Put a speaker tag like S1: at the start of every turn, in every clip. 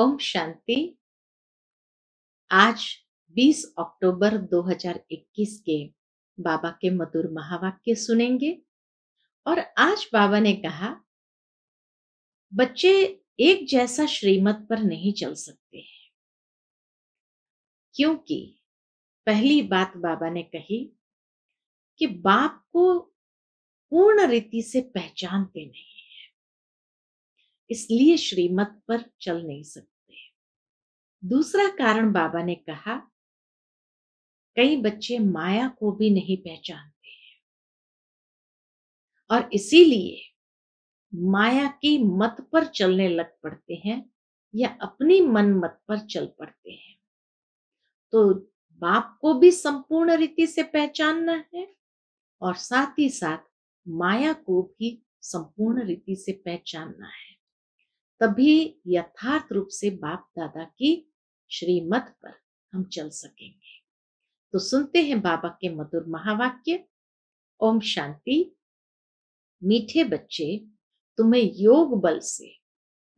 S1: ओम शांति। आज 20 अक्टूबर 2021 के बाबा के मधुर महावाक्य सुनेंगे। और आज बाबा ने कहा, बच्चे एक जैसा श्रीमत पर नहीं चल सकते हैं, क्योंकि पहली बात बाबा ने कही कि बाप को पूर्ण रीति से पहचानते नहीं, इसलिए श्रीमत पर चल नहीं सकते। दूसरा कारण बाबा ने कहा, कई बच्चे माया को भी नहीं पहचानते हैं और इसीलिए माया की मत पर चलने लग पड़ते हैं या अपनी मन मत पर चल पड़ते हैं। तो बाप को भी संपूर्ण रीति से पहचानना है और साथ ही साथ माया को भी संपूर्ण रीति से पहचानना है, तभी यथार्थ रूप से बाप दादा की श्रीमत पर हम चल सकेंगे। तो सुनते हैं बाबा के मधुर महावाक्य। ओम शांति। मीठे बच्चे, तुम्हें योग बल से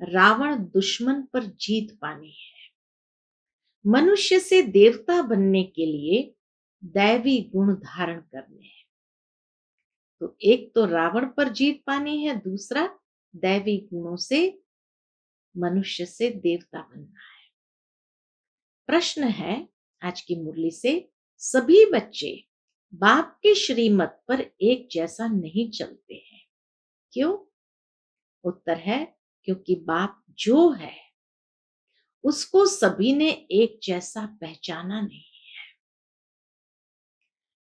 S1: रावण दुश्मन पर जीत पानी है। मनुष्य से देवता बनने के लिए दैवी गुण धारण करने हैं। तो एक तो रावण पर जीत पानी है, दूसरा दैवी गुणों से मनुष्य से देवता बनना है। प्रश्न है आज की मुरली से, सभी बच्चे बाप की श्रीमत पर एक जैसा नहीं चलते हैं, क्यों? उत्तर है, क्योंकि बाप जो है उसको सभी ने एक जैसा पहचाना नहीं है।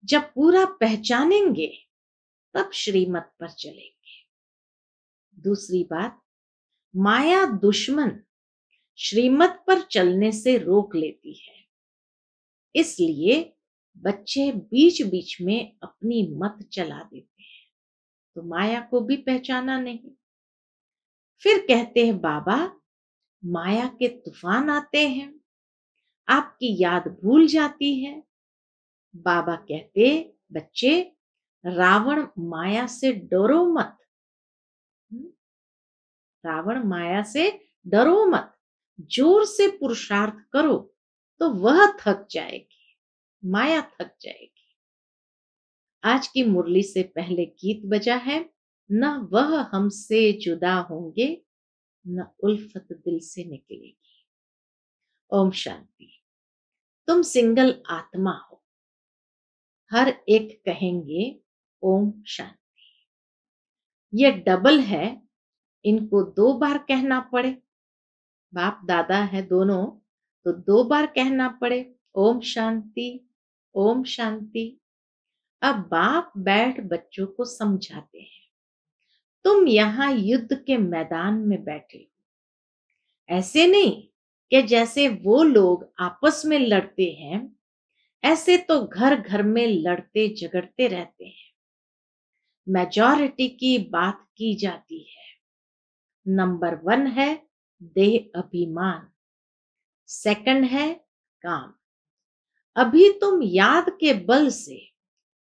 S1: जब पूरा पहचानेंगे तब श्रीमत पर चलेंगे। दूसरी बात, माया दुश्मन श्रीमत पर चलने से रोक लेती है, इसलिए बच्चे बीच बीच में अपनी मत चला देते हैं, तो माया को भी पहचाना नहीं। फिर कहते हैं, बाबा माया के तूफान आते हैं, आपकी याद भूल जाती है। बाबा कहते, बच्चे रावण माया से डरो मत। रावण माया से डरो मत, जोर से पुरुषार्थ करो तो वह थक जाएगी, माया थक जाएगी। आज की मुरली से पहले गीत बजा है, न वह हमसे जुदा होंगे, न उल्फत दिल से निकलेगी। ओम शांति। तुम सिंगल आत्मा हो, हर एक कहेंगे ओम शांति। ये डबल है, इनको 2 बार कहना पड़े। बाप दादा है दोनों, तो 2 बार कहना पड़े, ओम शांति ओम शांति। अब बाप बैठ बच्चों को समझाते हैं, तुम यहां युद्ध के मैदान में बैठे हो, ऐसे नहीं कि जैसे वो लोग आपस में लड़ते हैं, ऐसे तो घर घर में लड़ते झगड़ते रहते हैं। मेजॉरिटी की बात की जाती है। नंबर 1 है देह अभिमान, सेकंड है काम। अभी तुम याद के बल से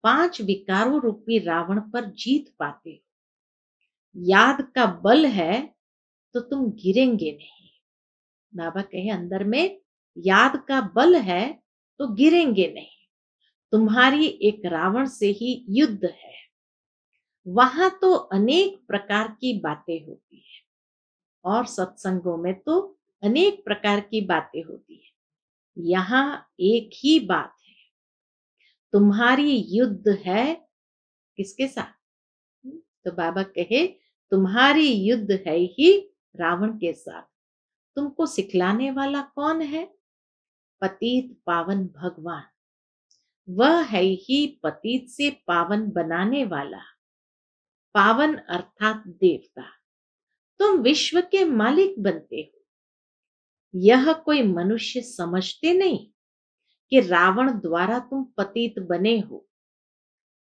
S1: 5 विकारों रूपी रावण पर जीत पाते हो। याद का बल है तो तुम गिरेंगे नहीं। बाबा कहे, अंदर में याद का बल है तो गिरेंगे नहीं। तुम्हारी एक रावण से ही युद्ध है। वहां तो अनेक प्रकार की बातें होती है और सत्संगों में तो अनेक प्रकार की बातें होती है। यहाँ एक ही बात है, तुम्हारी युद्ध है किसके साथ? तो बाबा कहे, तुम्हारी युद्ध है ही रावण के साथ। तुमको सिखलाने वाला कौन है? पतित पावन भगवान। वह है ही पतित से पावन बनाने वाला। पावन अर्थात देवता। तुम विश्व के मालिक बनते हो। यह कोई मनुष्य समझते नहीं कि रावण द्वारा तुम पतित बने हो।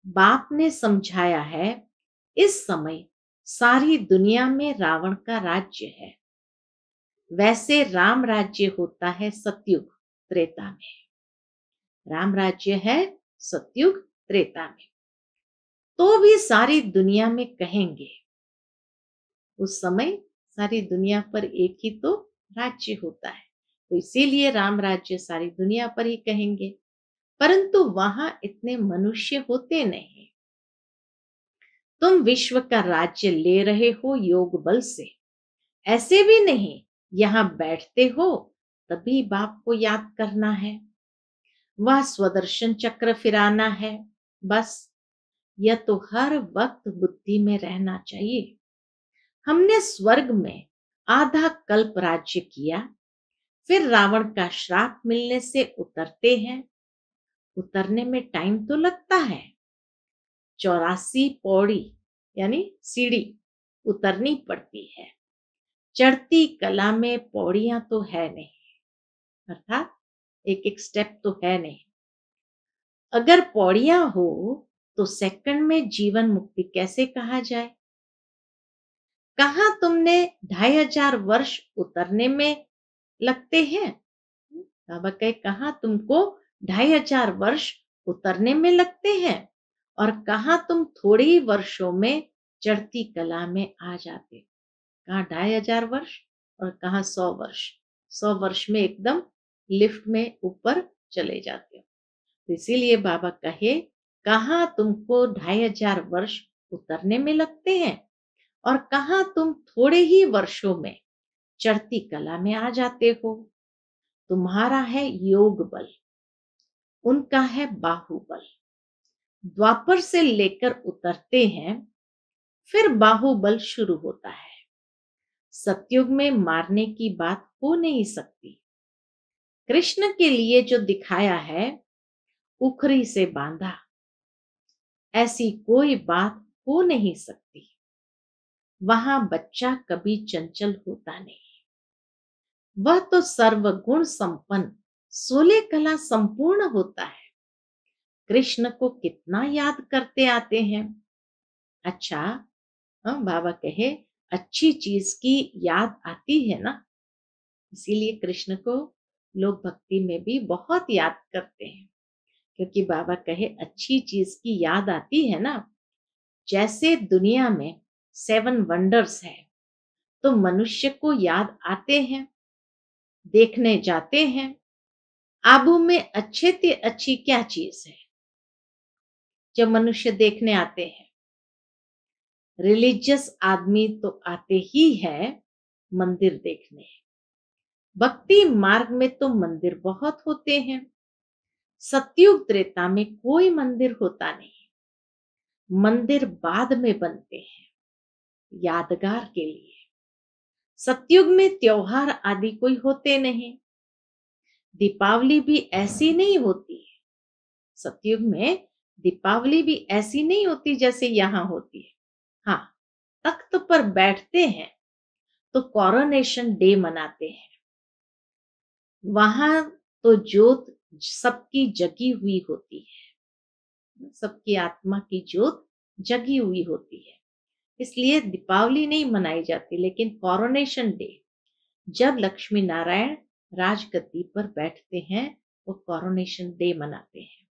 S1: बाप ने समझाया है, इस समय सारी दुनिया में रावण का राज्य है। वैसे राम राज्य होता है सतयुग त्रेता में। राम राज्य है सतयुग त्रेता में। तो भी सारी दुनिया में कहेंगे, उस समय सारी दुनिया पर एक ही तो राज्य होता है, तो इसीलिए राम राज्य सारी दुनिया पर ही कहेंगे। परंतु वहां इतने मनुष्य होते नहीं। तुम विश्व का राज्य ले रहे हो योग बल से, ऐसे भी नहीं यहां बैठते हो तभी बाप को याद करना है, वह स्वदर्शन चक्र फिराना है। बस यह तो हर वक्त बुद्धि में रहना चाहिए। हमने स्वर्ग में आधा कल्प राज्य किया, फिर रावण का श्राप मिलने से उतरते हैं। उतरने में टाइम तो लगता है, 84 पौड़ी यानी सीढ़ी उतरनी पड़ती है। चढ़ती कला में पौड़ियां तो है नहीं, अर्थात एक एक स्टेप तो है नहीं। अगर पौड़ियां हो तो सेकंड में जीवन मुक्ति कैसे कहा जाए? कहां तुमने 2500 वर्ष उतरने में लगते हैं? बाबा कहे कहां तुमको 2500 वर्ष उतरने में लगते हैं और कहां तुम थोड़े ही वर्षों में चढ़ती कला में आ जाते हो। कहां 2500 वर्ष और कहां 100 वर्ष। 100 वर्ष में एकदम लिफ्ट में ऊपर चले जाते हो। तो इसीलिए बाबा कहे कहां तुमको 2500 वर्ष उतरने में लगते हैं और कहां तुम थोड़े ही वर्षों में चढ़ती कला में आ जाते हो। तुम्हारा है योग बल, उनका है बाहुबल। द्वापर से लेकर उतरते हैं, फिर बाहुबल शुरू होता है। सतयुग में मारने की बात हो नहीं सकती। कृष्ण के लिए जो दिखाया है उखरी से बांधा, ऐसी कोई बात हो नहीं सकती। वहां बच्चा कभी चंचल होता नहीं, वह तो सर्वगुण संपन्न 16 कला संपूर्ण होता है। कृष्ण को कितना याद करते आते हैं। अच्छा, बाबा कहे अच्छी चीज की याद आती है ना, इसीलिए कृष्ण को लोग भक्ति में भी बहुत याद करते हैं। क्योंकि बाबा कहे अच्छी चीज की याद आती है ना। जैसे दुनिया में 7 वंडर्स है तो मनुष्य को याद आते हैं, देखने जाते हैं। आबू में अच्छे से अच्छी क्या चीज है जब मनुष्य देखने आते हैं? रिलीजियस आदमी तो आते ही है मंदिर देखने। भक्ति मार्ग में तो मंदिर बहुत होते हैं। सतयुग त्रेता में कोई मंदिर होता नहीं। मंदिर बाद में बनते हैं, यादगार के लिए। सतयुग में त्योहार आदि कोई होते नहीं। दीपावली भी ऐसी नहीं होती है। सतयुग में दीपावली भी ऐसी नहीं होती जैसे यहाँ होती है। हाँ, तख्त पर बैठते हैं तो कोरोनेशन डे मनाते हैं। वहां तो ज्योत सबकी जगी हुई होती है, सबकी आत्मा की ज्योत जगी हुई होती है। इसलिए दीपावली नहीं मनाई जाती, लेकिन कोरोनेशन डे जब लक्ष्मी नारायण राजगद्दी पर बैठते हैं वो कोरोनेशन डे मनाते हैं।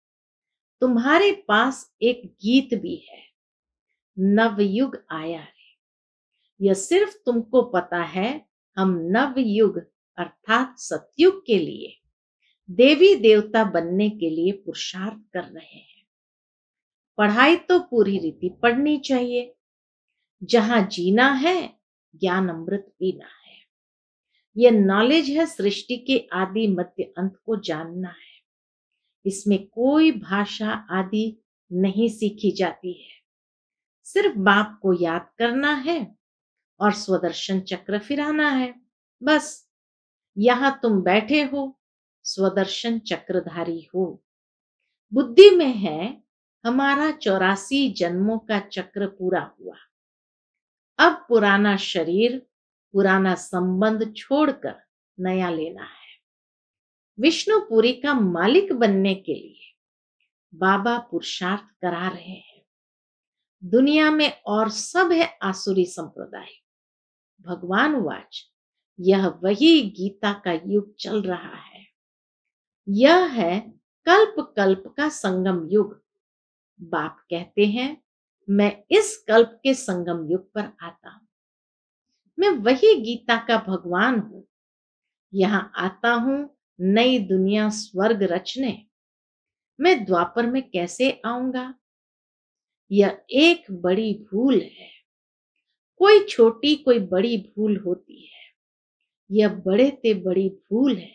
S1: तुम्हारे पास एक गीत भी है, नवयुग आया रे। यह सिर्फ तुमको पता है। हम नवयुग अर्थात सतयुग के लिए देवी देवता बनने के लिए पुरुषार्थ कर रहे हैं। पढ़ाई तो पूरी रीति पढ़नी चाहिए। जहां जीना है ज्ञान अमृत पीना है। यह नॉलेज है सृष्टि के आदि मध्य अंत को जानना है। इसमें कोई भाषा आदि नहीं सीखी जाती है। सिर्फ बाप को याद करना है और स्वदर्शन चक्र फिराना है। बस यहां तुम बैठे हो, स्वदर्शन चक्रधारी हो। बुद्धि में है हमारा 84 जन्मों का चक्र पूरा हुआ। अब पुराना शरीर, पुराना संबंध छोड़कर नया लेना है। विष्णुपुरी का मालिक बनने के लिए बाबा पुरुषार्थ करा रहे हैं। दुनिया में और सब है आसुरी संप्रदाय। भगवान वाच, यह वही गीता का युग चल रहा है। यह है कल्प कल्प का संगम युग। बाप कहते हैं मैं इस कल्प के संगम युग पर आता हूं। मैं वही गीता का भगवान हूं यहाँ आता हूं नई दुनिया स्वर्ग रचने। मैं द्वापर में कैसे आऊंगा? यह एक बड़ी भूल है। कोई छोटी कोई बड़ी भूल होती है, यह बड़े ते बड़ी भूल है।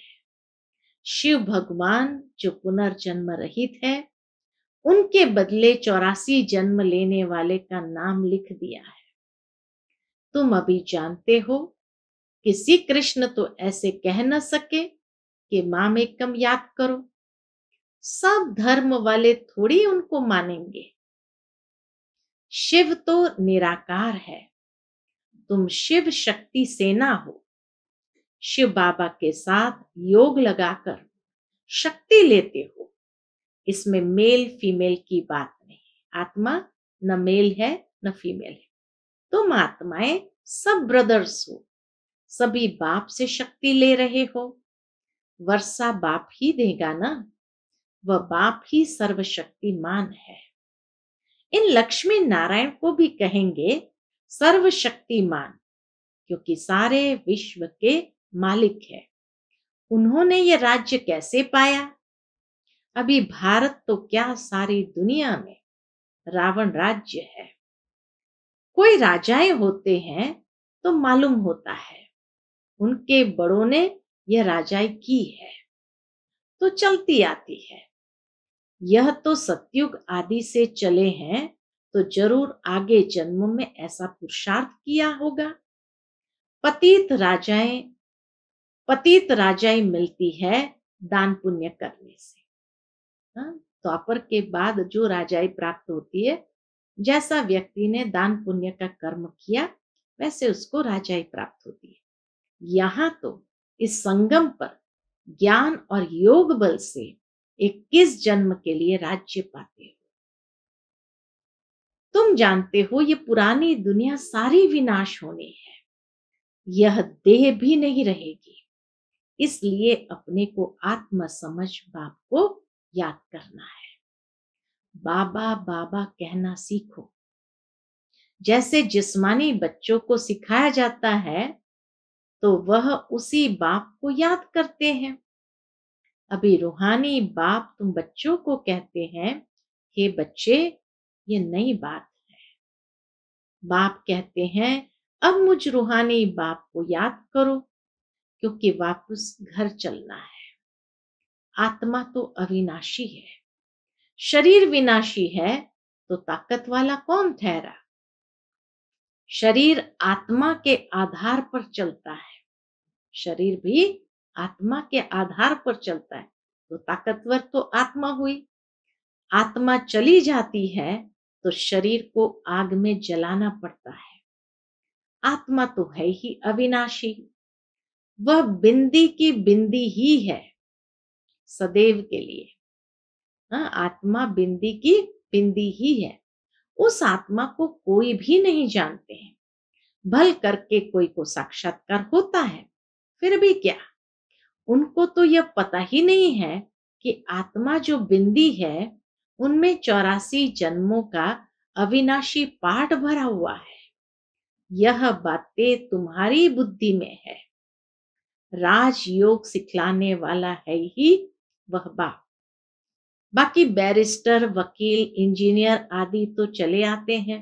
S1: शिव भगवान जो पुनर्जन्म रहित है, उनके बदले 84 जन्म लेने वाले का नाम लिख दिया है। तुम अभी जानते हो, किसी कृष्ण तो ऐसे कह न सके कि माम एकम याद करो। सब धर्म वाले थोड़ी उनको मानेंगे। शिव तो निराकार है, तुम शिव शक्ति सेना हो। शिव बाबा के साथ योग लगाकर शक्ति लेते हो। इसमें मेल फीमेल की बात नहीं। आत्मा न मेल है न फीमेल है। तुम आत्माएं सब ब्रदर्स हो। सभी बाप से शक्ति ले रहे हो। वर्षा बाप ही देगा ना, वह बाप ही सर्वशक्तिमान है। इन लक्ष्मी नारायण को भी कहेंगे सर्वशक्तिमान, क्योंकि सारे विश्व के मालिक है। उन्होंने ये राज्य कैसे पाया? अभी भारत तो क्या सारी दुनिया में रावण राज्य है। कोई राजाएं होते हैं तो मालूम होता है उनके बड़ों ने यह राजाई की है, तो चलती आती है। यह तो सतयुग आदि से चले हैं, तो जरूर आगे जन्मों में ऐसा पुरुषार्थ किया होगा। पतित राजाएं पतित राजाएं मिलती है दान पुण्य करने से। द्वापर के बाद जो राजाई प्राप्त होती है, जैसा व्यक्ति ने दान पुण्य का कर्म किया वैसे उसको राजाई प्राप्त होती है। यहाँ तो इस संगम पर ज्ञान और योग बल से 21 जन्म के लिए राज्य पाते हो। तुम जानते हो ये पुरानी दुनिया सारी विनाश होनी है, यह देह भी नहीं रहेगी। इसलिए अपने को आत्मा समझ बाप को याद करना है। बाबा बाबा कहना सीखो। जैसे जिस्मानी बच्चों को सिखाया जाता है, तो वह उसी बाप को याद करते हैं। अभी रूहानी बाप तुम बच्चों को कहते हैं, हे बच्चे, ये नई बात है। बाप कहते हैं, अब मुझ रूहानी बाप को याद करो, क्योंकि वापस घर चलना है। आत्मा तो अविनाशी है, शरीर विनाशी है, तो ताकत वाला कौन ठहरा? शरीर आत्मा के आधार पर चलता है। शरीर भी आत्मा के आधार पर चलता है, तो ताकतवर तो आत्मा हुई। आत्मा चली जाती है तो शरीर को आग में जलाना पड़ता है। आत्मा तो है ही अविनाशी, वह बिंदी की बिंदी ही है सदैव के लिए। आत्मा बिंदी की बिंदी ही है। उस आत्मा को कोई भी नहीं जानते हैं। भल करके कोई को साक्षात्कार होता है, फिर भी क्या, उनको तो यह पता ही नहीं है कि आत्मा जो बिंदी है उनमें 84 जन्मों का अविनाशी पाठ भरा हुआ है। यह बातें तुम्हारी बुद्धि में है। राजयोग सिखलाने वाला है ही वह बाप। बाकी बैरिस्टर, वकील, इंजीनियर आदि तो चले आते हैं।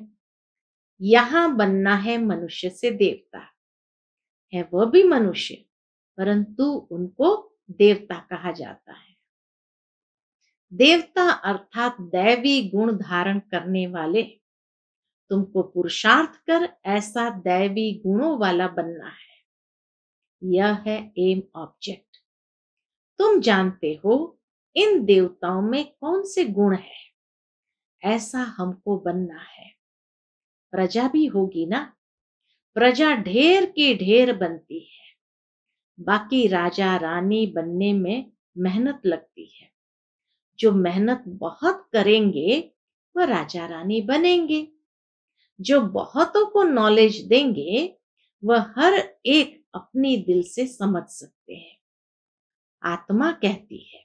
S1: यहां बनना है मनुष्य से देवता। है वह भी मनुष्य, परंतु उनको देवता कहा जाता है। देवता अर्थात दैवी गुण धारण करने वाले। तुमको पुरुषार्थ कर ऐसा दैवी गुणों वाला बनना है। यह है एम ऑब्जेक्ट। तुम जानते हो इन देवताओं में कौन से गुण है, ऐसा हमको बनना है। प्रजा भी होगी ना, प्रजा ढेर की ढेर बनती है। बाकी राजा रानी बनने में मेहनत लगती है। जो मेहनत बहुत करेंगे वह राजा रानी बनेंगे। जो बहुतों को नॉलेज देंगे वह हर एक अपनी दिल से समझ सकते हैं। आत्मा कहती है,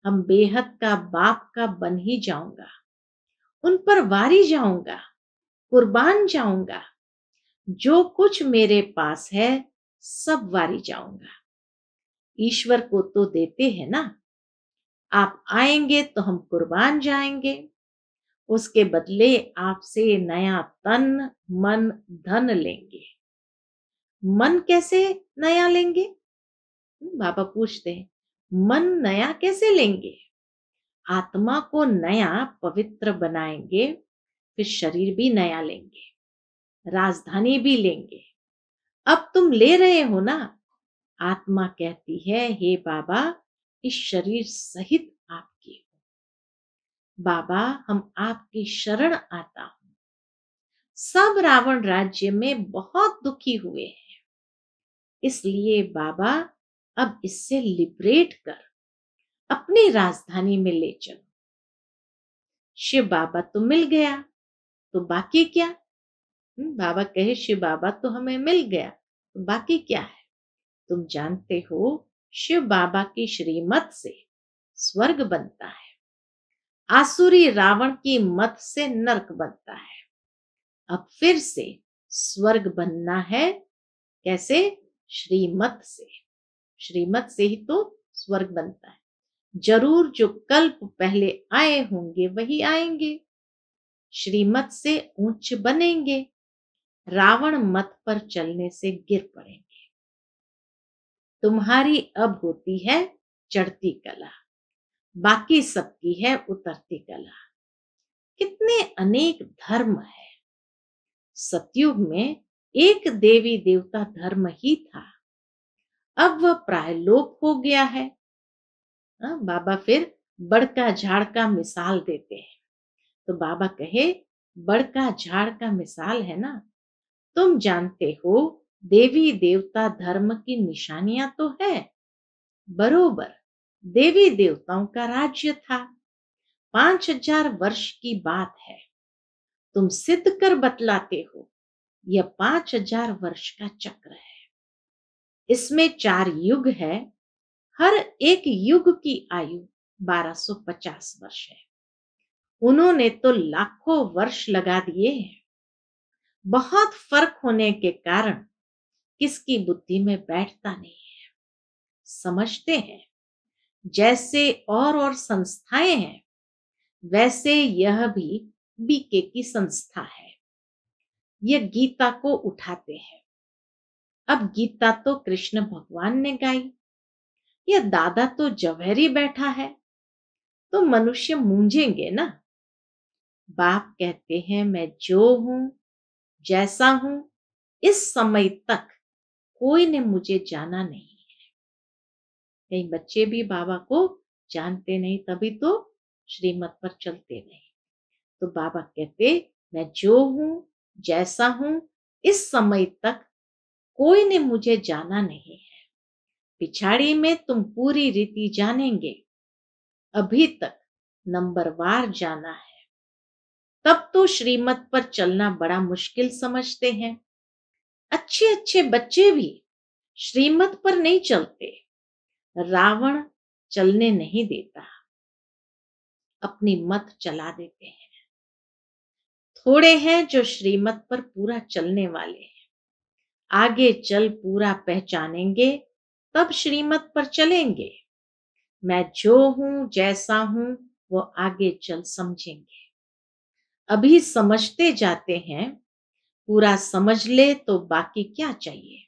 S1: हम बेहद का बाप का बन ही जाऊंगा, उन पर वारी जाऊंगा, कुर्बान जाऊंगा। जो कुछ मेरे पास है सब वारी जाऊंगा। ईश्वर को तो देते हैं ना, आप आएंगे तो हम कुर्बान जाएंगे, उसके बदले आपसे नया तन मन धन लेंगे। मन कैसे नया लेंगे? बाबा पूछते हैं, मन नया कैसे लेंगे? आत्मा को नया पवित्र बनाएंगे, फिर शरीर भी नया लेंगे, राजधानी भी लेंगे। अब तुम ले रहे हो ना। आत्मा कहती है, हे बाबा, इस शरीर सहित आपकी हो। बाबा, हम आपकी शरण आता हूं। सब रावण राज्य में बहुत दुखी हुए हैं, इसलिए बाबा अब इससे लिबरेट कर अपनी राजधानी में ले चलो। शिव बाबा तो मिल गया, तो बाकी क्या? बाबा कहे, शिव बाबा तो हमें मिल गया, तो बाकी क्या है? तुम जानते हो, शिव बाबा की श्रीमत से स्वर्ग बनता है, आसुरी रावण की मत से नरक बनता है। अब फिर से स्वर्ग बनना है। कैसे? श्रीमत से। श्रीमत से ही तो स्वर्ग बनता है। जरूर जो कल्प पहले आए होंगे वही आएंगे, श्रीमत से ऊंच बनेंगे, रावण मत पर चलने से गिर पड़ेंगे। तुम्हारी अब होती है चढ़ती कला, बाकी सबकी है उतरती कला। कितने अनेक धर्म है। सतयुग में एक देवी देवता धर्म ही था, अब वह प्राय लोप हो गया है। बाबा फिर बड़का झाड़ का मिसाल देते हैं। तो बाबा कहे, बड़का झाड़ का मिसाल है ना, तुम जानते हो देवी देवता धर्म की निशानियां तो है, बरोबर देवी देवताओं का राज्य था। 5000 वर्ष की बात है। तुम सिद्ध कर बतलाते हो, यह 5000 वर्ष का चक्र है। इसमें 4 युग है, हर एक युग की आयु 1250 वर्ष है। उन्होंने तो लाखों वर्ष लगा दिए हैं। बहुत फर्क होने के कारण किसकी बुद्धि में बैठता नहीं है। समझते हैं, जैसे और संस्थाएं हैं, वैसे यह भी बीके की संस्था है। यह गीता को उठाते हैं। अब गीता तो कृष्ण भगवान ने गाई, यह दादा तो जौहरी बैठा है, तो मनुष्य मूंझेंगे ना। बाप कहते हैं, मैं जो हूं, जैसा हूं, इस समय तक कोई ने मुझे जाना नहीं है। कई बच्चे भी बाबा को जानते नहीं, तभी तो श्रीमत पर चलते नहीं। तो बाबा कहते, मैं जो हूं, जैसा हूं, इस समय तक कोई ने मुझे जाना नहीं है। पिछाड़ी में तुम पूरी रीति जानेंगे, अभी तक नंबरवार जाना है। तब तो श्रीमत पर चलना बड़ा मुश्किल समझते हैं। अच्छे अच्छे बच्चे भी श्रीमत पर नहीं चलते। रावण चलने नहीं देता, अपनी मत चला देते हैं। थोड़े हैं जो श्रीमत पर पूरा चलने वाले हैं। आगे चल पूरा पहचानेंगे, तब श्रीमत पर चलेंगे। मैं जो हूं, जैसा हूं, वो आगे चल समझेंगे। अभी समझते जाते हैं, पूरा समझ ले तो बाकी क्या चाहिए।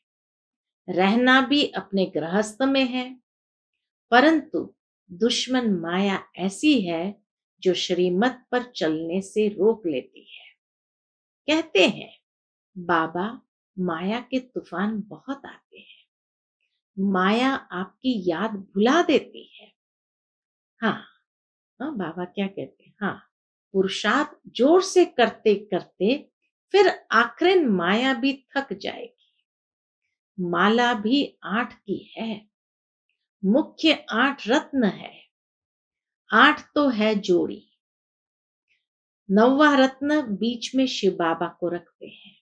S1: रहना भी अपने गृहस्थ में है, परंतु दुश्मन माया ऐसी है जो श्रीमत पर चलने से रोक लेती है। कहते हैं, बाबा, माया के तूफान बहुत आते हैं, माया आपकी याद भुला देती है। हाँ, बाबा क्या कहते हैं, हाँ, पुरुषार्थ जोर से करते करते फिर आखिर माया भी थक जाएगी। माला भी 8 की है, मुख्य 8 रत्न है, 8 तो है जोड़ी, 9वां रत्न बीच में शिव बाबा को रखते हैं।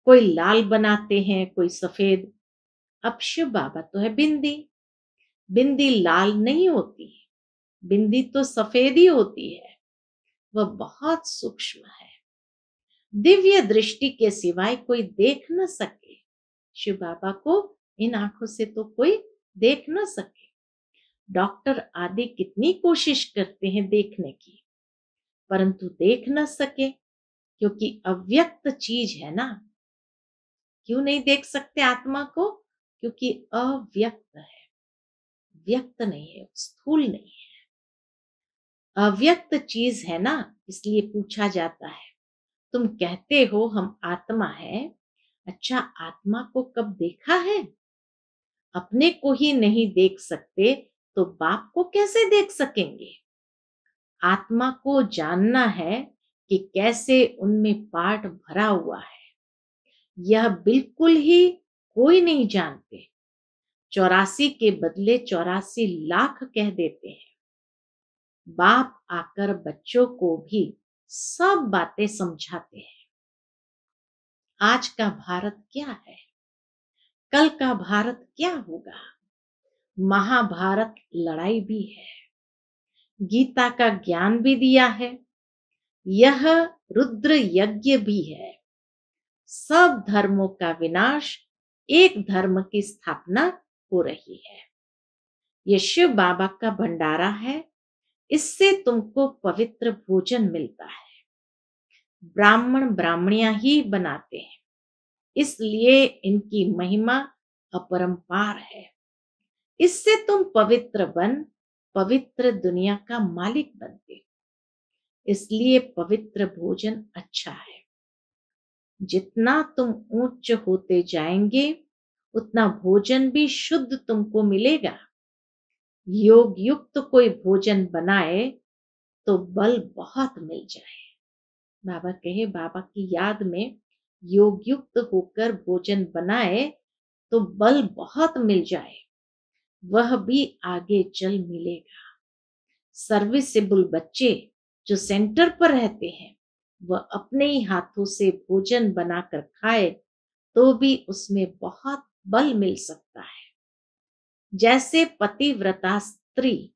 S1: कोई लाल बनाते हैं, कोई सफेद। अब शिव बाबा तो है बिंदी, बिंदी लाल नहीं होती, बिंदी तो सफेद ही होती है। वह बहुत सूक्ष्म है, दिव्य दृष्टि के सिवाय कोई देख न सके। शिव बाबा को इन आंखों से तो कोई देख न सके। डॉक्टर आदि कितनी कोशिश करते हैं देखने की, परंतु देख न सके, क्योंकि अव्यक्त चीज है ना। क्यों नहीं देख सकते आत्मा को? क्योंकि अव्यक्त है, व्यक्त नहीं है, स्थूल नहीं है, अव्यक्त चीज है ना। इसलिए पूछा जाता है, तुम कहते हो हम आत्मा है, अच्छा आत्मा को कब देखा है? अपने को ही नहीं देख सकते तो बाप को कैसे देख सकेंगे? आत्मा को जानना है कि कैसे उनमें पार्ट भरा हुआ है, यह बिल्कुल ही कोई नहीं जानते। 84 के बदले 84 लाख कह देते हैं। बाप आकर बच्चों को भी सब बातें समझाते हैं। आज का भारत क्या है, कल का भारत क्या होगा। महाभारत लड़ाई भी है, गीता का ज्ञान भी दिया है, यह रुद्र यज्ञ भी है। सब धर्मों का विनाश, एक धर्म की स्थापना हो रही है। ये शिव बाबा का भंडारा है, इससे तुमको पवित्र भोजन मिलता है। ब्राह्मण ब्राह्मणियां ही बनाते हैं, इसलिए इनकी महिमा अपरंपार है। इससे तुम पवित्र बन पवित्र दुनिया का मालिक बनते हो, इसलिए पवित्र भोजन अच्छा है। जितना तुम उच्च होते जाएंगे उतना भोजन भी शुद्ध तुमको मिलेगा। योग युक्त कोई भोजन बनाए तो बल बहुत मिल जाए। बाबा कहे, बाबा की याद में योग युक्त होकर भोजन बनाए तो बल बहुत मिल जाए, वह भी आगे चल मिलेगा। सर्विसेबल बच्चे जो सेंटर पर रहते हैं, वह अपने ही हाथों से भोजन बनाकर खाए तो भी उसमें बहुत बल मिल सकता है। जैसे पतिव्रता स्त्री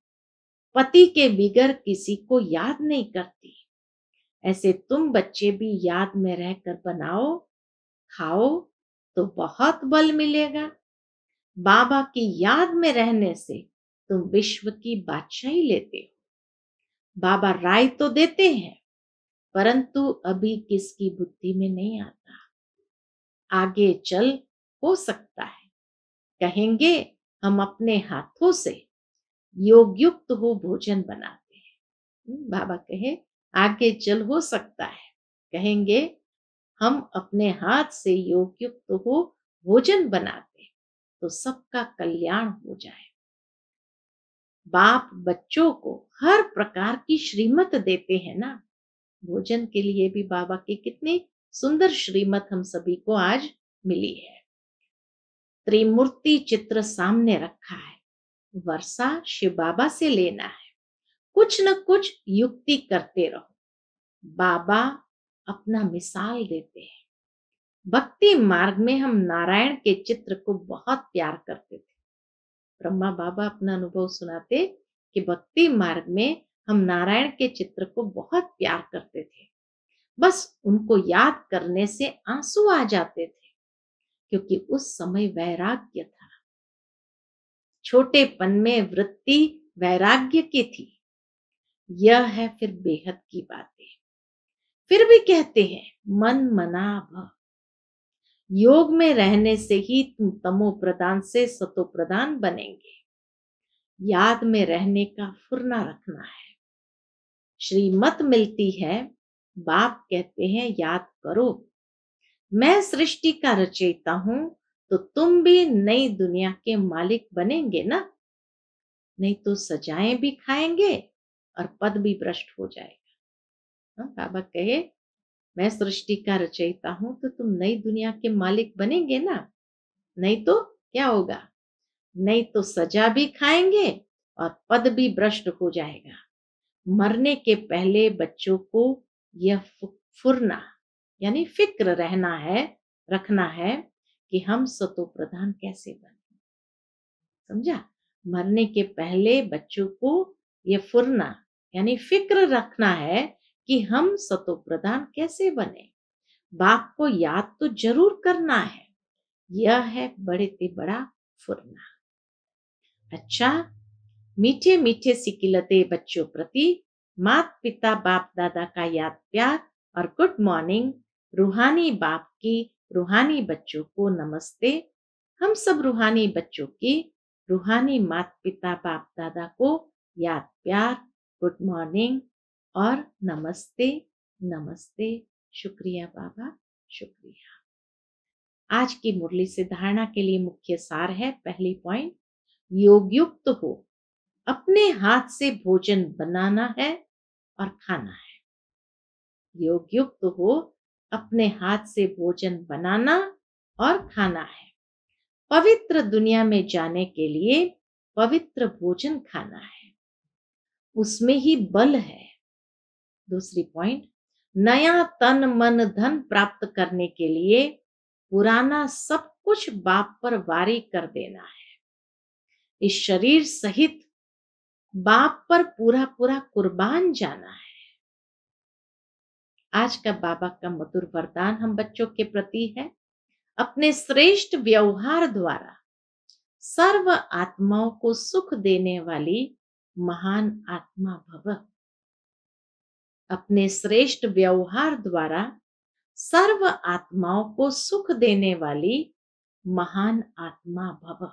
S1: पति के बिगर किसी को याद नहीं करती, ऐसे तुम बच्चे भी याद में रहकर बनाओ, खाओ तो बहुत बल मिलेगा। बाबा की याद में रहने से तुम विश्व की बादशाही लेते हो। बाबा राय तो देते हैं, परंतु अभी किसकी बुद्धि में नहीं आता। आगे चल हो सकता है कहेंगे हम अपने हाथों से योग युक्त हो भोजन बनाते हैं। बाबा कहे आगे चल हो सकता है कहेंगे हम अपने हाथ से योग युक्त हो भोजन बनाते तो सबका कल्याण हो जाए। बाप बच्चों को हर प्रकार की श्रीमत देते हैं ना। भोजन के लिए भी बाबा की कितनी सुंदर श्रीमत हम सभी को आज मिली है। त्रिमूर्ति चित्र सामने रखा है, वर्षा शिव बाबा से लेना है। कुछ न कुछ युक्ति करते रहो, बाबा अपना मिसाल देते हैं। भक्ति मार्ग में हम नारायण के चित्र को बहुत प्यार करते थे। ब्रह्मा बाबा अपना अनुभव सुनाते कि भक्ति मार्ग में हम नारायण के चित्र को बहुत प्यार करते थे। बस उनको याद करने से आंसू आ जाते थे, क्योंकि उस समय वैराग्य था। छोटेपन में वृत्ति वैराग्य की थी। यह है फिर बेहद की बातें। फिर भी कहते हैं मन मना भव। योग में रहने से ही तुम तमो प्रधान से सतो प्रधान बनेंगे। याद में रहने का फुरना रखना है। श्रीमत मिलती है, बाप कहते हैं याद करो, मैं सृष्टि का रचयिता हूं, तो तुम भी नई दुनिया के मालिक बनेंगे ना। नहीं तो सजाएं भी खाएंगे और पद भी भ्रष्ट हो जाएगा। बाबा कहे मैं सृष्टि का रचयिता हूं, तो तुम नई दुनिया के मालिक बनेंगे ना। नहीं तो क्या होगा? नहीं तो सजा भी खाएंगे और पद भी भ्रष्ट हो जाएगा। मरने के पहले बच्चों को यह फुरना यानी फिक्र रखना है कि हम सतो प्रधान कैसे बने। समझा? मरने के पहले बच्चों को यह फुरना यानी फिक्र रखना है कि हम सतो प्रधान कैसे बने। बाप को याद तो जरूर करना है, यह है बड़े से बड़ा फुरना। अच्छा, मीठे मीठे सिकिलते बच्चों प्रति माता पिता बाप दादा का याद प्यार और गुड मॉर्निंग। रूहानी बाप की रूहानी बच्चों को नमस्ते। हम सब रूहानी बच्चों की रूहानी माता पिता बाप दादा को याद प्यार, गुड मॉर्निंग और नमस्ते। नमस्ते। शुक्रिया बाबा, शुक्रिया। आज की मुरली से धारणा के लिए मुख्य सार है। पहली पॉइंट, योग युक्त हो, अपने हाथ से भोजन बनाना है और खाना है। योग युक्त हो, अपने हाथ से भोजन बनाना और खाना है। पवित्र दुनिया में जाने के लिए पवित्र भोजन खाना है, उसमें ही बल है। दूसरी पॉइंट, नया तन मन धन प्राप्त करने के लिए पुराना सब कुछ बाप पर वारी कर देना है। इस शरीर सहित बाप पर पूरा पूरा कुर्बान जाना है। आज का बाबा का मधुर वरदान हम बच्चों के प्रति है, अपने श्रेष्ठ व्यवहार द्वारा सर्व आत्माओं को सुख देने वाली महान आत्मा भव। अपने श्रेष्ठ व्यवहार द्वारा सर्व आत्माओं को सुख देने वाली महान आत्मा भव।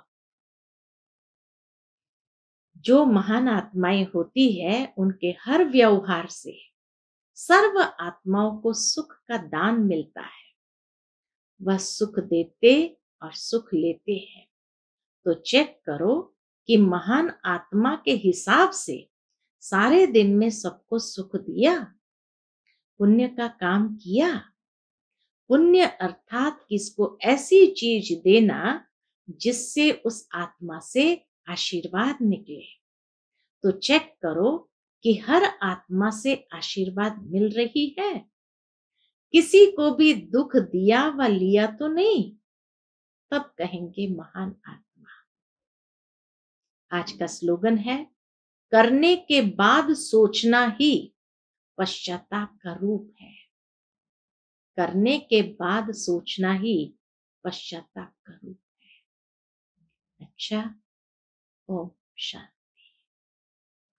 S1: जो महान आत्माएं होती है, उनके हर व्यवहार से सर्व आत्माओं को सुख का दान मिलता है। वह सुख देते और सुख लेते हैं। तो चेक करो कि महान आत्मा के हिसाब से सारे दिन में सबको सुख दिया, पुण्य का काम किया। पुण्य अर्थात किसको ऐसी चीज देना जिससे उस आत्मा से आशीर्वाद निकले। तो चेक करो कि हर आत्मा से आशीर्वाद मिल रही है। किसी को भी दुख दिया व लिया तो नहीं, तब कहेंगे महान आत्मा। आज का स्लोगन है, करने के बाद सोचना ही पश्चाताप का रूप है। करने के बाद सोचना ही पश्चाताप का रूप है। अच्छा, ओम शांति।